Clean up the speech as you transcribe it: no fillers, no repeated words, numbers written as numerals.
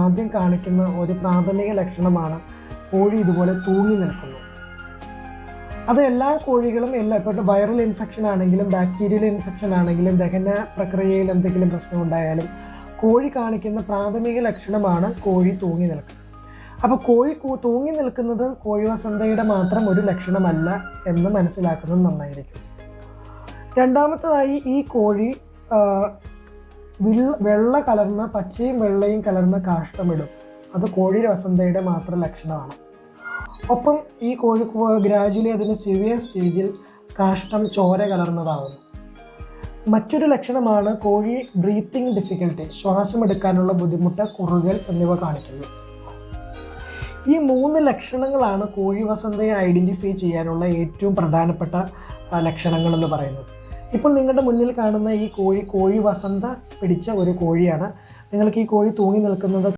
ആദ്യം കാണിക്കുന്ന ഒരു പ്രാഥമിക ലക്ഷണമാണ് കോഴി ഇതുപോലെ തൂങ്ങി നിൽക്കുന്നു. അത് എല്ലാ കോഴികളും ഇപ്പോൾ വൈറൽ ഇൻഫെക്ഷൻ ആണെങ്കിലും ബാക്ടീരിയൽ ഇൻഫെക്ഷൻ ആണെങ്കിലും ദഹന പ്രക്രിയയിൽ എന്തെങ്കിലും പ്രശ്നം ഉണ്ടായാലും കോഴി കാണിക്കുന്ന പ്രാഥമിക ലക്ഷണമാണ് കോഴി തൂങ്ങി നിൽക്കുന്നത്. അപ്പോൾ കോഴി തൂങ്ങി നിൽക്കുന്നത് കോഴി വസന്തയുടെ മാത്രം ഒരു ലക്ഷണമല്ല എന്ന് മനസ്സിലാക്കുന്നത് നന്നായിരിക്കും. രണ്ടാമത്തേതായി, ഈ കോഴി വെള്ള കലർന്ന പച്ചയും വെള്ളയും കലർന്ന കാഷ്ടമിടും. അത് കോഴി വസന്തയുടെ മാത്രം ലക്ഷണമാണ്. ഒപ്പം ഈ കോഴി ഗ്രാജുവലി അതിന് സിവിയർ സ്റ്റേജിൽ കാഷ്ടം ചോര കലർന്നതാവുന്നു. മറ്റൊരു ലക്ഷണമാണ് കോഴി ബ്രീത്തിങ് ഡിഫിക്കൽട്ടി, ശ്വാസമെടുക്കാനുള്ള ബുദ്ധിമുട്ട്, കുറുകൽ എന്നിവ കാണിക്കുന്നു. ഈ 3 ലക്ഷണങ്ങളാണ് കോഴി വസന്തയെ ഐഡൻറ്റിഫൈ ചെയ്യാനുള്ള ഏറ്റവും പ്രധാനപ്പെട്ട ലക്ഷണങ്ങൾ എന്ന് പറയുന്നത്. ഇപ്പോൾ നിങ്ങളുടെ മുന്നിൽ കാണുന്ന ഈ കോഴി വസന്ത പിടിച്ച ഒരു കോഴിയാണ്. നിങ്ങൾക്ക് ഈ കോഴി തൂങ്ങി നിൽക്കുന്നത്